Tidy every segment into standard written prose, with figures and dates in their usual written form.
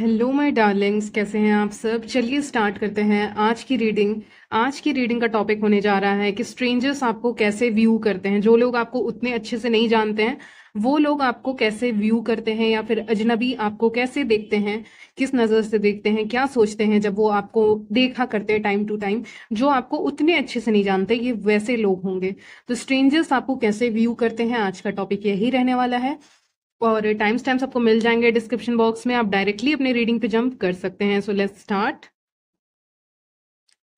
Hello my Darling's, कैसे हैं आप सब। चलिए स्टार्ट करते हैं आज की रीडिंग का टॉपिक होने जा रहा है कि स्ट्रेंजर्स आपको कैसे व्यू करते हैं। जो लोग आपको उतने अच्छे से नहीं जानते हैं वो लोग आपको कैसे व्यू करते हैं, या फिर अजनबी आपको कैसे देखते हैं, किस नज़र से देखते हैं, क्या सोचते हैं जब वो आपको देखा करते हैं टाइम टू टाइम। जो आपको उतने अच्छे से नहीं जानते ये वैसे लोग होंगे। तो स्ट्रेंजर्स आपको कैसे व्यू करते हैं, आज का टॉपिक यही रहने वाला है। और टाइम स्टैम्प्स आपको मिल जाएंगे डिस्क्रिप्शन बॉक्स में, आप डायरेक्टली अपने रीडिंग पे जंप कर सकते हैं। So let's start.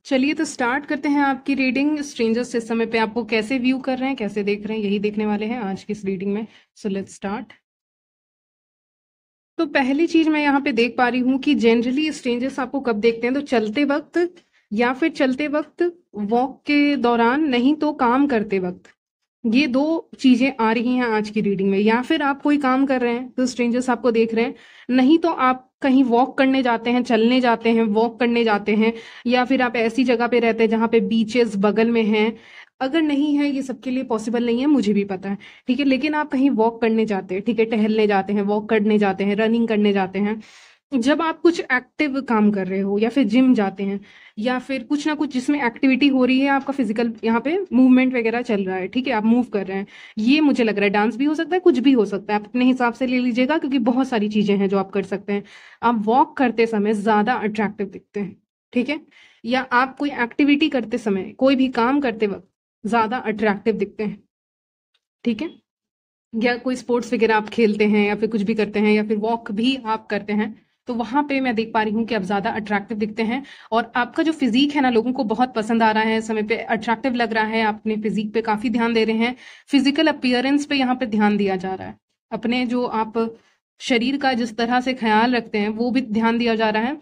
चलिए तो स्टार्ट करते हैं आपकी रीडिंग। स्ट्रेंजर्स इस समय पे आपको कैसे व्यू कर रहे हैं, कैसे देख रहे हैं, यही देखने वाले हैं आज की इस रीडिंग में। So let's start. तो पहली चीज मैं यहाँ पे देख पा रही हूँ कि जनरली स्ट्रेंजर्स आपको कब देखते हैं, तो चलते वक्त, या फिर चलते वक्त, वॉक के दौरान, नहीं तो काम करते वक्त। ये दो चीजें आ रही हैं आज की रीडिंग में। या फिर आप कोई काम कर रहे हैं तो स्ट्रेंजर्स आपको देख रहे हैं, नहीं तो आप कहीं वॉक करने जाते हैं, चलने जाते हैं, वॉक करने जाते हैं, या फिर आप ऐसी जगह पे रहते हैं जहां पे बीचेस बगल में हैं। अगर नहीं है, ये सबके लिए पॉसिबल नहीं है, मुझे भी पता है, ठीक है, लेकिन आप कहीं वॉक करने जाते हैं, ठीक है, टहलने जाते हैं, वॉक करने जाते हैं, रनिंग करने जाते हैं। जब आप कुछ एक्टिव काम कर रहे हो, या फिर जिम जाते हैं, या फिर कुछ ना कुछ जिसमें एक्टिविटी हो रही है, आपका फिजिकल यहाँ पे मूवमेंट वगैरह चल रहा है, ठीक है, आप मूव कर रहे हैं। ये मुझे लग रहा है डांस भी हो सकता है, कुछ भी हो सकता है, आप अपने हिसाब से ले लीजिएगा, क्योंकि बहुत सारी चीजें हैं जो आप कर सकते हैं। आप वॉक करते समय ज्यादा अट्रैक्टिव दिखते हैं, ठीक है, या आप कोई एक्टिविटी करते समय, कोई भी काम करते वक्त ज्यादा अट्रैक्टिव दिखते हैं, ठीक है, या कोई स्पोर्ट्स वगैरह आप खेलते हैं, या फिर कुछ भी करते हैं, या फिर वॉक भी आप करते हैं, तो वहां पे मैं देख पा रही हूँ कि आप ज्यादा अट्रैक्टिव दिखते हैं। और आपका जो फिजिक है ना, लोगों को बहुत पसंद आ रहा है, समय पे अट्रैक्टिव लग रहा है, आप अपने फिजिक पे काफी ध्यान दे रहे हैं। फिजिकल अपीयरेंस पे यहाँ पे ध्यान दिया जा रहा है। अपने जो आप शरीर का जिस तरह से ख्याल रखते हैं वो भी ध्यान दिया जा रहा है।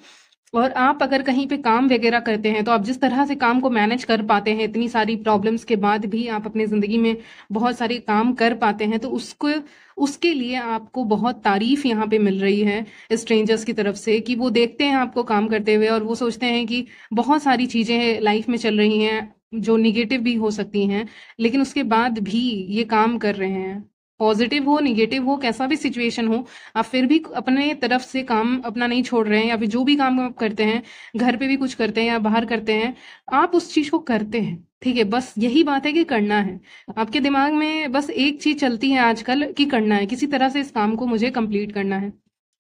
और आप अगर कहीं पे काम वगैरह करते हैं तो आप जिस तरह से काम को मैनेज कर पाते हैं, इतनी सारी प्रॉब्लम्स के बाद भी आप अपनी जिंदगी में बहुत सारे काम कर पाते हैं, तो उसको उसके लिए आपको बहुत तारीफ यहाँ पे मिल रही है स्ट्रेंजर्स की तरफ से, कि वो देखते हैं आपको काम करते हुए और वो सोचते हैं कि बहुत सारी चीजें लाइफ में चल रही हैं जो निगेटिव भी हो सकती हैं, लेकिन उसके बाद भी ये काम कर रहे हैं। पॉजिटिव हो, निगेटिव हो, कैसा भी सिचुएशन हो, आप फिर भी अपने तरफ से काम अपना नहीं छोड़ रहे हैं। या फिर जो भी काम आप करते हैं, घर पे भी कुछ करते हैं या बाहर करते हैं, आप उस चीज को करते हैं, ठीक है। बस यही बात है कि करना है। आपके दिमाग में बस एक चीज चलती है आजकल कि करना है, किसी तरह से इस काम को मुझे कंप्लीट करना है,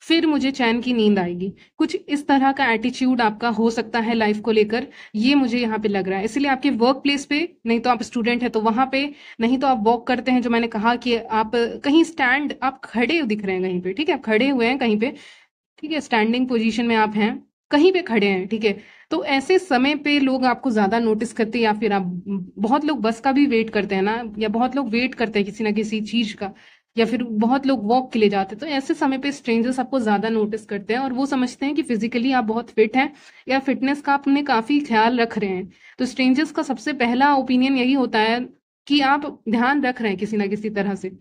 फिर मुझे चैन की नींद आएगी। कुछ इस तरह का एटीट्यूड आपका हो सकता है लाइफ को लेकर, ये मुझे यहाँ पे लग रहा है। इसलिए आपके वर्क प्लेस पे, नहीं तो आप स्टूडेंट है तो वहां पे, नहीं तो आप वॉक करते हैं, जो मैंने कहा कि आप कहीं स्टैंड, आप खड़े दिख रहे हैं कहीं पे, ठीक है, आप खड़े हुए हैं कहीं पे, ठीक है, स्टैंडिंग पोजीशन में आप हैं, कहीं पे खड़े हैं, ठीक है। तो ऐसे समय पे लोग आपको ज्यादा नोटिस करते हैं। या फिर आप, बहुत लोग बस का भी वेट करते हैं ना, या बहुत लोग वेट करते हैं किसी ना किसी चीज का, या फिर बहुत लोग वॉक के लिए जाते हैं, तो ऐसे समय पे स्ट्रेंजर्स आपको ज्यादा नोटिस करते हैं और वो समझते हैं कि फिजिकली आप बहुत फिट हैं, या फिटनेस का आपने काफी ख्याल रख रहे हैं। तो स्ट्रेंजर्स का सबसे पहला ओपिनियन यही होता है कि आप ध्यान रख रहे हैं किसी ना किसी तरह से,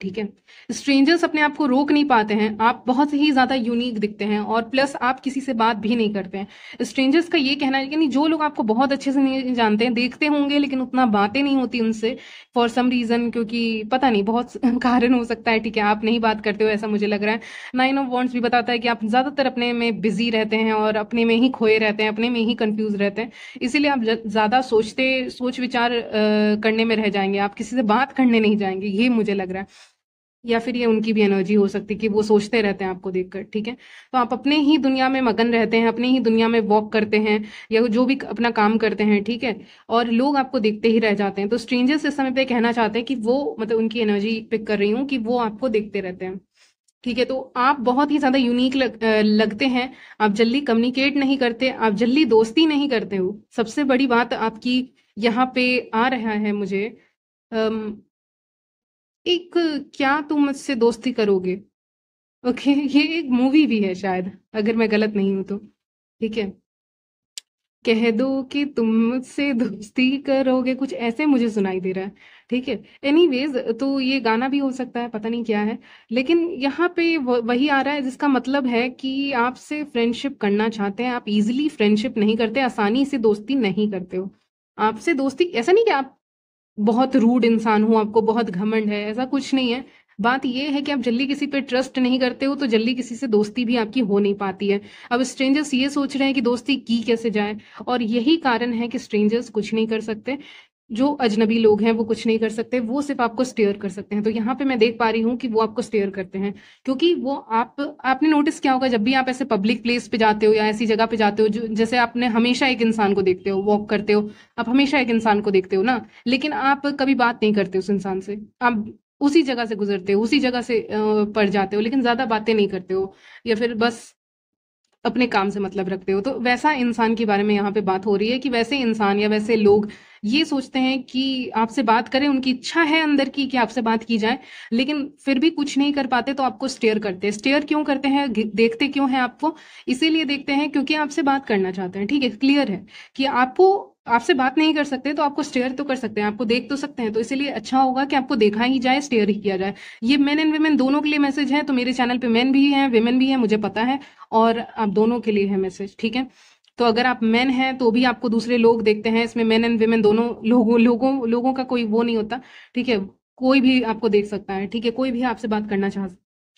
ठीक है। स्ट्रेंजर्स अपने आप को रोक नहीं पाते हैं, आप बहुत ही ज्यादा यूनिक दिखते हैं, और प्लस आप किसी से बात भी नहीं करते हैं। स्ट्रेंजर्स का ये कहना है कि नहीं, जो लोग आपको बहुत अच्छे से नहीं जानते हैं, देखते होंगे लेकिन उतना बातें नहीं होती उनसे, फॉर सम रीजन, क्योंकि पता नहीं, बहुत कारण हो सकता है, ठीक है, आप नहीं बात करते हो ऐसा मुझे लग रहा है। नाइन ऑफ वॉन्ड्स भी बताता है कि आप ज्यादातर अपने में बिजी रहते हैं और अपने में ही खोए रहते हैं, अपने में ही कंफ्यूज रहते हैं, इसीलिए आप ज्यादा सोच विचार करने में रह जाएंगे, आप किसी से बात करने नहीं जाएंगे, ये मुझे लग रहा है। या फिर ये उनकी भी एनर्जी हो सकती है कि वो सोचते रहते हैं आपको देखकर, ठीक है। तो आप अपने ही दुनिया में मगन रहते हैं, अपने ही दुनिया में वॉक करते हैं, या जो भी अपना काम करते हैं, ठीक है, और लोग आपको देखते ही रह जाते हैं। तो स्ट्रेंजर्स इस समय पे कहना चाहते हैं कि वो, मतलब उनकी एनर्जी पिक कर रही हूँ, कि वो आपको देखते रहते हैं, ठीक है। तो आप बहुत ही ज्यादा यूनिक लगते हैं। आप जल्दी कम्युनिकेट नहीं करते, आप जल्दी दोस्ती नहीं करते हो। सबसे बड़ी बात आपकी यहाँ पे आ रहा है मुझे, एक, क्या तुम मुझसे दोस्ती करोगे, ओके, ये एक मूवी भी है शायद, अगर मैं गलत नहीं हूं तो, ठीक है। कह दो कि तुम मुझसे दोस्ती करोगे, कुछ ऐसे मुझे सुनाई दे रहा है, ठीक है। एनीवेज, तो ये गाना भी हो सकता है, पता नहीं क्या है, लेकिन यहाँ पे वही आ रहा है जिसका मतलब है कि आपसे फ्रेंडशिप करना चाहते हैं, आप इजीली फ्रेंडशिप नहीं करते, आसानी से दोस्ती नहीं करते हो। आपसे दोस्ती, ऐसा नहीं कि आप बहुत रूड इंसान हो, आपको बहुत घमंड है, ऐसा कुछ नहीं है। बात ये है कि आप जल्दी किसी पे ट्रस्ट नहीं करते हो, तो जल्दी किसी से दोस्ती भी आपकी हो नहीं पाती है। अब स्ट्रेंजर्स ये सोच रहे हैं कि दोस्ती की कैसे जाए, और यही कारण है कि स्ट्रेंजर्स कुछ नहीं कर सकते। जो अजनबी लोग हैं वो कुछ नहीं कर सकते, वो सिर्फ आपको स्टेयर कर सकते हैं। तो यहाँ पे मैं देख पा रही हूँ कि वो आपको स्टेयर करते हैं, क्योंकि वो आपने नोटिस किया होगा, जब भी आप ऐसे पब्लिक प्लेस पे जाते हो या ऐसी जगह पे जाते हो, जो जैसे आपने हमेशा एक इंसान को देखते हो, वॉक करते हो, आप हमेशा एक इंसान को देखते हो ना, लेकिन आप कभी बात नहीं करते उस इंसान से। आप उसी जगह से गुजरते हो, उसी जगह से पड़ जाते हो, लेकिन ज्यादा बातें नहीं करते हो, या फिर बस अपने काम से मतलब रखते हो। तो वैसा इंसान के बारे में यहाँ पे बात हो रही है कि वैसे इंसान या वैसे लोग ये सोचते हैं कि आपसे बात करें, उनकी इच्छा है अंदर की कि आपसे बात की जाए, लेकिन फिर भी कुछ नहीं कर पाते, तो आपको स्टेयर करते हैं। स्टेयर क्यों करते हैं, देखते क्यों हैं आपको? इसीलिए देखते हैं क्योंकि आपसे बात करना चाहते हैं। ठीक है, क्लियर है कि आपको आपसे बात नहीं कर सकते, तो आपको स्टेयर तो कर सकते हैं, आपको देख तो सकते हैं, तो इसीलिए अच्छा होगा कि आपको देखा ही जाए, स्टेयर ही किया जाए। ये मेन एंड वुमेन दोनों के लिए मैसेज है। तो मेरे चैनल पे मेन भी हैं, वुमेन भी हैं, मुझे पता है, और आप दोनों के लिए है मैसेज। ठीक है, तो अगर आप मेन हैं तो भी आपको दूसरे लोग देखते हैं, इसमें मेन एंड वुमेन दोनों लोगों का कोई वो नहीं होता। ठीक है, कोई भी आपको देख सकता है। ठीक है, कोई भी आपसे बात करना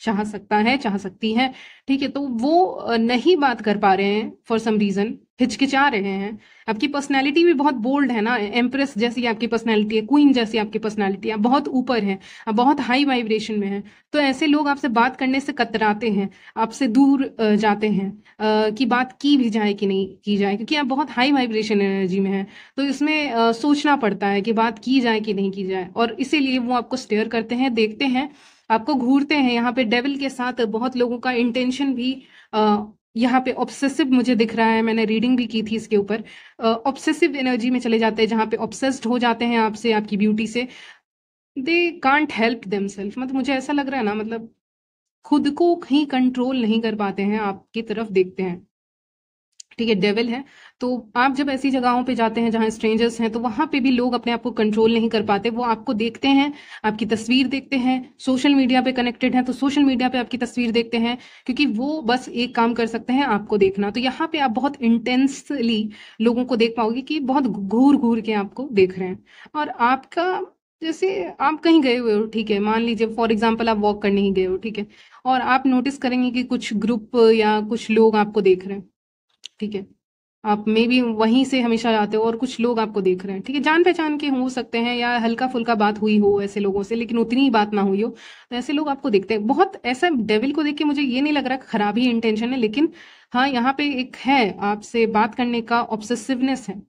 चाह सकता है, चाह सकती है। ठीक है, तो वो नहीं बात कर पा रहे हैं फॉर सम रीजन, हिचकिचा रहे हैं। आपकी पर्सनैलिटी भी बहुत बोल्ड है ना, एम्प्रेस जैसी आपकी पर्सनैलिटी है, क्वीन जैसी आपकी पर्सनैलिटी है, आप बहुत ऊपर हैं, आप बहुत हाई वाइब्रेशन में हैं। तो ऐसे लोग आपसे बात करने से कतराते हैं, आपसे दूर जाते हैं, कि बात की भी जाए कि नहीं की जाए, क्योंकि आप बहुत हाई वाइब्रेशन एनर्जी में हैं। तो इसमें सोचना पड़ता है कि बात की जाए कि नहीं की जाए, और इसीलिए वो आपको स्टेयर करते हैं, देखते हैं, आपको घूरते हैं। यहाँ पे डेविल के साथ बहुत लोगों का इंटेंशन भी यहाँ पे ऑब्सेसिव मुझे दिख रहा है। मैंने रीडिंग भी की थी इसके ऊपर। ऑब्सेसिव एनर्जी में चले जाते हैं, जहाँ पे ऑब्सेस्ड हो जाते हैं आपसे, आपकी ब्यूटी से। दे कांट हेल्प देमसेल्फ, मतलब मुझे ऐसा लग रहा है ना, मतलब खुद को कहीं कंट्रोल नहीं कर पाते हैं, आपकी तरफ देखते हैं। ठीक है, डेविल है। तो आप जब ऐसी जगहों पे जाते हैं जहां स्ट्रेंजर्स हैं, तो वहां पे भी लोग अपने आप को कंट्रोल नहीं कर पाते। वो आपको देखते हैं, आपकी तस्वीर देखते हैं, सोशल मीडिया पे कनेक्टेड हैं तो सोशल मीडिया पे आपकी तस्वीर देखते हैं, क्योंकि वो बस एक काम कर सकते हैं, आपको देखना। तो यहाँ पे आप बहुत इंटेंसली लोगों को देख पाओगे कि बहुत घूर घूर के आपको देख रहे हैं। और आपका, जैसे आप कहीं गए हुए हो, ठीक है, मान लीजिए फॉर एग्जाम्पल आप वॉक करने ही गए हो, ठीक है, और आप नोटिस करेंगे कि कुछ ग्रुप या कुछ लोग आपको देख रहे हैं। ठीक है, आप मे बी वहीं से हमेशा जाते हो और कुछ लोग आपको देख रहे हैं। ठीक है, जान पहचान के हो सकते हैं या हल्का फुल्का बात हुई हो ऐसे लोगों से, लेकिन उतनी ही बात ना हुई हो, तो ऐसे लोग आपको देखते हैं। बहुत ऐसा डेविल को देख के मुझे ये नहीं लग रहा खराब ही इंटेंशन है, लेकिन हाँ, यहाँ पे एक है, आपसे बात करने का ऑब्सेसिवनेस है।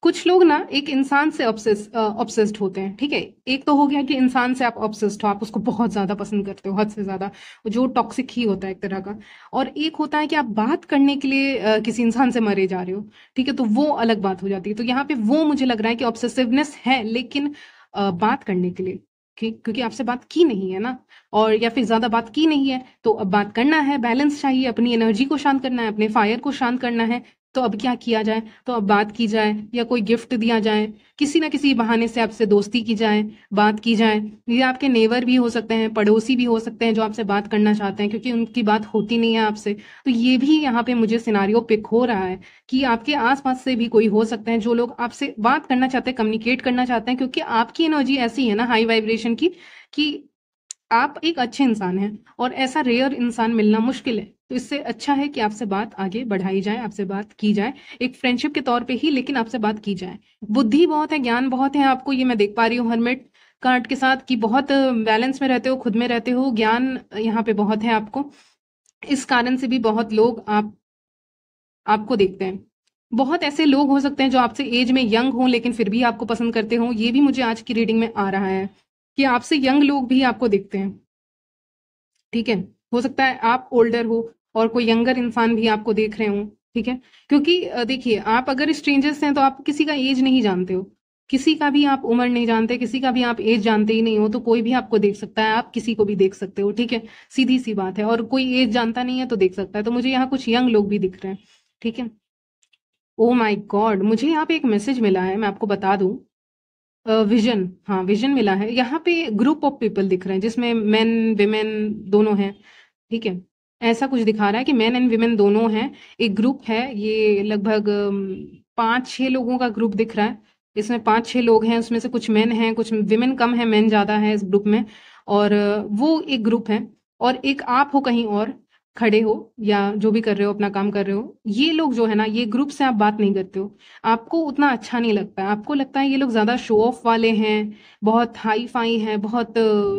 कुछ लोग ना एक इंसान से ऑब्सेस्ड होते हैं। ठीक है, एक तो हो गया कि इंसान से आप ऑब्सेस्ड हो, आप उसको बहुत ज्यादा पसंद करते हो, हद से ज्यादा, जो टॉक्सिक ही होता है एक तरह का। और एक होता है कि आप बात करने के लिए किसी इंसान से मरे जा रहे हो। ठीक है, तो वो अलग बात हो जाती है। तो यहाँ पे वो मुझे लग रहा है कि ऑब्सेसिवनेस है, लेकिन बात करने के लिए, क्योंकि आपसे बात की नहीं है ना, और या फिर ज्यादा बात की नहीं है, तो अब बात करना है, बैलेंस चाहिए, अपनी एनर्जी को शांत करना है, अपने फायर को शांत करना है। तो अब क्या किया जाए? तो अब बात की जाए, या कोई गिफ्ट दिया जाए, किसी ना किसी बहाने से आपसे दोस्ती की जाए, बात की जाए। ये आपके नेवर भी हो सकते हैं, पड़ोसी भी हो सकते हैं, जो आपसे बात करना चाहते हैं, क्योंकि उनकी बात होती नहीं है आपसे। तो ये भी यहाँ पे मुझे सिनारियो पिक हो रहा है कि आपके आसपास से भी कोई हो सकते हैं, जो लोग आपसे बात करना चाहते हैं, कम्युनिकेट करना चाहते हैं, क्योंकि आपकी एनर्जी ऐसी है ना, हाई वाइब्रेशन की, कि आप एक अच्छे इंसान हैं, और ऐसा रेयर इंसान मिलना मुश्किल है। तो इससे अच्छा है कि आपसे बात आगे बढ़ाई जाए, आपसे बात की जाए, एक फ्रेंडशिप के तौर पे ही, लेकिन आपसे बात की जाए। बुद्धि बहुत है, ज्ञान बहुत है आपको, ये मैं देख पा रही हूँ हरमिट कार्ड के साथ, कि बहुत बैलेंस में रहते हो, खुद में रहते हो, ज्ञान यहाँ पे बहुत है आपको। इस कारण से भी बहुत लोग आपको देखते हैं। बहुत ऐसे लोग हो सकते हैं जो आपसे एज में यंग हों, लेकिन फिर भी आपको पसंद करते हों। ये भी मुझे आज की रीडिंग में आ रहा है कि आपसे यंग लोग भी आपको देखते हैं। ठीक है, हो सकता है आप ओल्डर हो और कोई यंगर इंसान भी आपको देख रहे हो। ठीक है, क्योंकि देखिए, आप अगर स्ट्रेंजर्स हैं तो आप किसी का एज नहीं जानते हो, किसी का भी आप उम्र नहीं जानते, किसी का भी आप एज जानते ही नहीं हो, तो कोई भी आपको देख सकता है, आप किसी को भी देख सकते हो। ठीक है, सीधी सी बात है, और कोई एज जानता नहीं है तो देख सकता है। तो मुझे यहाँ कुछ यंग लोग भी दिख रहे हैं। ठीक है, ओ माय गॉड, मुझे यहाँ पे एक मैसेज मिला है, मैं आपको बता दूं। विजन, हाँ विजन मिला है। यहाँ पे ग्रुप ऑफ पीपल दिख रहे हैं, जिसमें मेन विमेन दोनों हैं। ठीक है, ऐसा कुछ दिखा रहा है कि मेन एंड विमेन दोनों हैं, एक ग्रुप है। ये लगभग 5-6 लोगों का ग्रुप दिख रहा है। इसमें 5-6 लोग हैं, उसमें से कुछ मेन हैं, कुछ विमेन कम है, मेन ज्यादा है इस ग्रुप में। और वो एक ग्रुप है, और एक आप हो कहीं और खड़े हो या जो भी कर रहे हो, अपना काम कर रहे हो। ये लोग जो है ना, ये ग्रुप से आप बात नहीं करते हो, आपको उतना अच्छा नहीं लगता है, आपको लगता है ये लोग ज़्यादा शो ऑफ वाले हैं, बहुत हाई फाई हैं, बहुत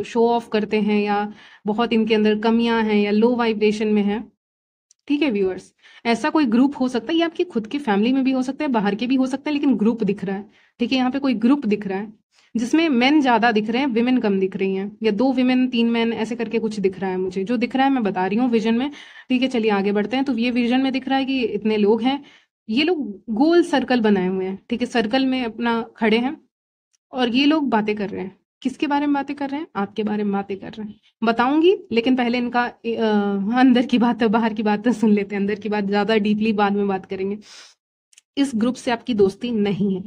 शो ऑफ करते हैं, या बहुत इनके अंदर कमियां हैं, या लो वाइब्रेशन में है। ठीक है व्यूअर्स, ऐसा कोई ग्रुप हो सकता है, ये आपकी खुद की फैमिली में भी हो सकता है, बाहर के भी हो सकता है, लेकिन ग्रुप दिख रहा है। ठीक है, यहाँ पे कोई ग्रुप दिख रहा है जिसमें मेन ज्यादा दिख रहे हैं, विमेन कम दिख रही हैं, या 2 विमेन 3 मैन ऐसे करके कुछ दिख रहा है मुझे, जो दिख रहा है मैं बता रही हूँ विजन में। ठीक है, चलिए आगे बढ़ते हैं। तो ये विजन में दिख रहा है कि इतने लोग हैं, ये लोग गोल सर्कल बनाए हुए हैं। ठीक है, सर्कल में अपना खड़े हैं, और ये लोग बातें कर रहे हैं। किसके बारे में बातें कर रहे हैं? आपके बारे में बातें कर रहे हैं, बताऊंगी, लेकिन पहले इनका अंदर की बात बाहर की बात सुन लेते हैं। अंदर की बात ज्यादा डीपली बाद में बात करेंगे। इस ग्रुप से आपकी दोस्ती नहीं है,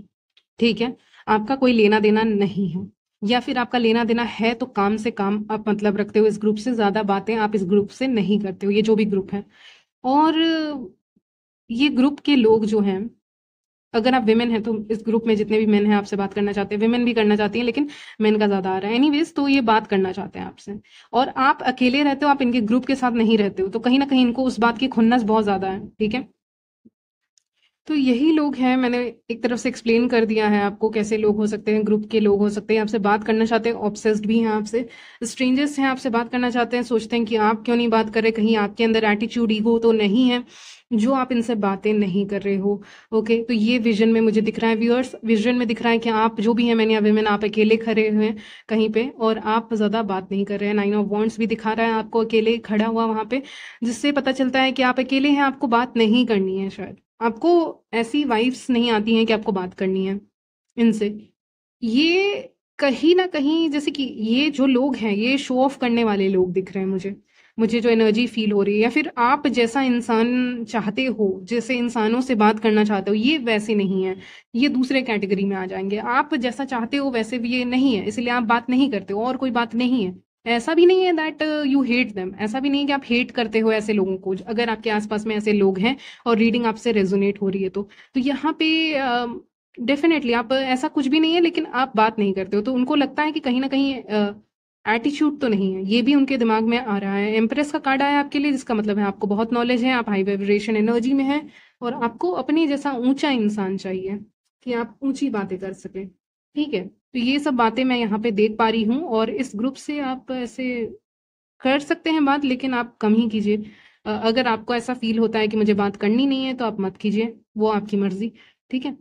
ठीक है, आपका कोई लेना देना नहीं है, या फिर आपका लेना देना है तो काम से काम आप मतलब रखते हो इस ग्रुप से, ज्यादा बातें आप इस ग्रुप से नहीं करते हो, ये जो भी ग्रुप है। और ये ग्रुप के लोग जो हैं, अगर आप विमेन हैं तो इस ग्रुप में जितने भी मेन हैं आपसे बात करना चाहते हैं, विमेन भी करना चाहती हैं, लेकिन मेन का ज्यादा आ रहा है। एनीवेज, तो ये बात करना चाहते हैं आपसे, और आप अकेले रहते हो, आप इनके ग्रुप के साथ नहीं रहते हो, तो कहीं ना कहीं इनको उस बात की खुन्नस बहुत ज्यादा है। ठीक है, तो यही लोग हैं। मैंने एक तरफ से एक्सप्लेन कर दिया है आपको कैसे लोग हो सकते हैं, ग्रुप के लोग हो सकते हैं, आपसे बात करना चाहते हैं, ऑब्सेस्ड भी हैं आपसे, स्ट्रेंजर्स हैं, आपसे बात करना चाहते हैं, सोचते हैं कि आप क्यों नहीं बात कर रहे, कहीं आपके अंदर एटीट्यूड ईगो तो नहीं है जो आप इनसे बातें नहीं कर रहे हो। ओके, तो ये विजन में मुझे दिख रहा है व्यूअर्स, विजन में दिख रहा है कि आप जो भी हैं, मैन या विमेन, आप अकेले खड़े हुए हैं कहीं पे, और आप ज्यादा बात नहीं कर रहे हैं। 9 ऑफ वॉन्ड्स भी दिखा रहा है आपको अकेले खड़ा हुआ वहां पे, जिससे पता चलता है कि आप अकेले हैं, आपको बात नहीं करनी है, शायद आपको ऐसी वाइब्स नहीं आती हैं कि आपको बात करनी है इनसे। ये कहीं ना कहीं, जैसे कि ये जो लोग हैं, ये शो ऑफ करने वाले लोग दिख रहे हैं मुझे, मुझे जो एनर्जी फील हो रही है, या फिर आप जैसा इंसान चाहते हो, जैसे इंसानों से बात करना चाहते हो, ये वैसे नहीं है, ये दूसरे कैटेगरी में आ जाएंगे। आप जैसा चाहते हो वैसे भी ये नहीं है, इसलिए आप बात नहीं करते हो, और कोई बात नहीं है। ऐसा भी नहीं है दैट यू हेट देम, ऐसा भी नहीं है कि आप हेट करते हो ऐसे लोगों को, अगर आपके आसपास में ऐसे लोग हैं और रीडिंग आपसे रेजोनेट हो रही है तो यहाँ पे डेफिनेटली आप, ऐसा कुछ भी नहीं है, लेकिन आप बात नहीं करते हो, तो उनको लगता है कि कहीं ना कहीं एटीट्यूड तो नहीं है, ये भी उनके दिमाग में आ रहा है। एम्प्रेस का कार्ड आया आपके लिए, जिसका मतलब है आपको बहुत नॉलेज है, आप हाई वाइब्रेशन एनर्जी में है, और आपको अपने जैसा ऊंचा इंसान चाहिए कि आप ऊंची बातें कर सके। ठीक है, तो ये सब बातें मैं यहाँ पे देख पा रही हूँ, और इस ग्रुप से आप ऐसे कर सकते हैं बात, लेकिन आप कम ही कीजिए। अगर आपको ऐसा फील होता है कि मुझे बात करनी नहीं है तो आप मत कीजिए, वो आपकी मर्जी। ठीक है,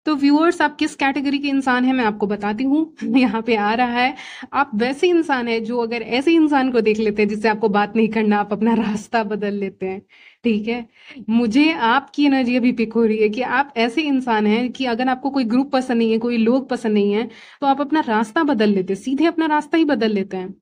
तो व्यूअर्स, आप किस कैटेगरी के इंसान हैं मैं आपको बताती हूँ। यहाँ पे आ रहा है, आप वैसे इंसान है जो अगर ऐसे इंसान को देख लेते हैं जिससे आपको बात नहीं करना, आप अपना रास्ता बदल लेते हैं। ठीक है, मुझे आपकी एनर्जी अभी पिक हो रही है कि आप ऐसे इंसान हैं कि अगर आपको कोई ग्रुप पसंद नहीं है, कोई लोग पसंद नहीं है, तो आप अपना रास्ता बदल लेते हैं, सीधे अपना रास्ता ही बदल लेते हैं,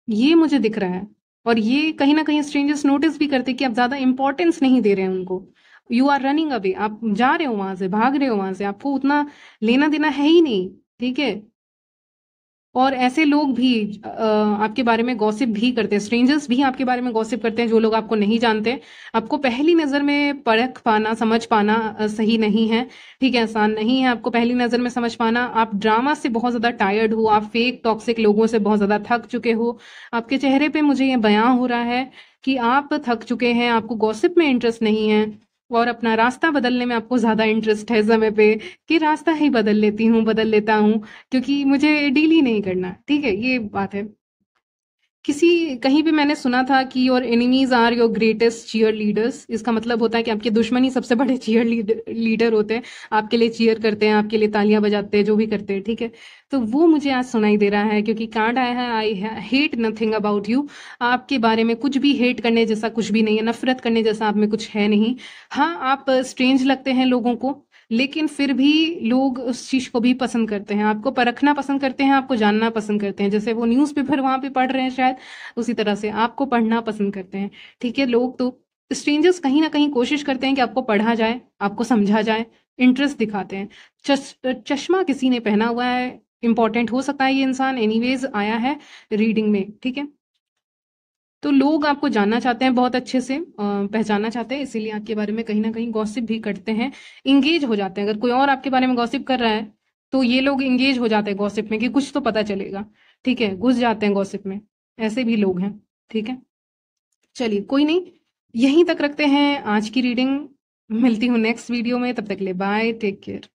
ये मुझे दिख रहा है। और ये कहीं ना कहीं स्ट्रेंजर्स नोटिस भी करते हैं कि आप ज्यादा इंपॉर्टेंस नहीं दे रहे हैं उनको, यू आर रनिंग अवे, आप जा रहे हो वहां से, भाग रहे हो वहां से, आपको उतना लेना देना है ही नहीं। ठीक है, और ऐसे लोग भी आपके बारे में गॉसिप भी करते हैं, स्ट्रेंजर्स भी आपके बारे में गॉसिप करते हैं, जो लोग आपको नहीं जानते। आपको पहली नजर में परख पाना, समझ पाना सही नहीं है। ठीक है, आसान नहीं है आपको पहली नजर में समझ पाना। आप ड्रामा से बहुत ज्यादा टायर्ड हो, आप फेक टॉक्सिक लोगों से बहुत ज्यादा थक चुके हो, आपके चेहरे पे मुझे ये बयां हो रहा है कि आप थक चुके हैं, आपको गॉसिप में इंटरेस्ट नहीं है, और अपना रास्ता बदलने में आपको ज्यादा इंटरेस्ट है समय पे, कि रास्ता ही बदल लेती हूँ, बदल लेता हूँ, क्योंकि मुझे डील ही नहीं करना। ठीक है, ये बात है। किसी कहीं भी मैंने सुना था कि your enemies are your greatest cheerleaders, इसका मतलब होता है कि आपके दुश्मन ही सबसे बड़े चीयर लीडर होते हैं, आपके लिए चीयर करते हैं, आपके लिए तालियां बजाते हैं, जो भी करते हैं। ठीक है, तो वो मुझे आज सुनाई दे रहा है, क्योंकि कार्ड आया है I hate nothing about you, आपके बारे में कुछ भी हेट करने जैसा कुछ भी नहीं है, नफरत करने जैसा आप में कुछ है नहीं। हाँ, आप स्ट्रेंज लगते हैं लोगों को, लेकिन फिर भी लोग उस चीज को भी पसंद करते हैं, आपको परखना पसंद करते हैं, आपको जानना पसंद करते हैं, जैसे वो न्यूज़पेपर वहां पे पढ़ रहे हैं शायद, उसी तरह से आपको पढ़ना पसंद करते हैं। ठीक है, लोग तो, स्ट्रेंजर्स कहीं ना कहीं कोशिश करते हैं कि आपको पढ़ा जाए, आपको समझा जाए, इंटरेस्ट दिखाते हैं। चश्मा किसी ने पहना हुआ है, इंपॉर्टेंट हो सकता है ये इंसान, एनीवेज आया है रीडिंग में। ठीक है, तो लोग आपको जानना चाहते हैं बहुत अच्छे से, पहचानना चाहते हैं, इसीलिए आपके बारे में कहीं ना कहीं गॉसिप भी करते हैं, इंगेज हो जाते हैं। अगर कोई और आपके बारे में गॉसिप कर रहा है तो ये लोग इंगेज हो जाते हैं गॉसिप में कि कुछ तो पता चलेगा। ठीक है, घुस जाते हैं गॉसिप में, ऐसे भी लोग हैं, ठीक है? चलिए कोई नहीं, यहीं तक रखते हैं आज की रीडिंग। मिलती हूँ नेक्स्ट वीडियो में, तब तक के लिए बाय, टेक केयर।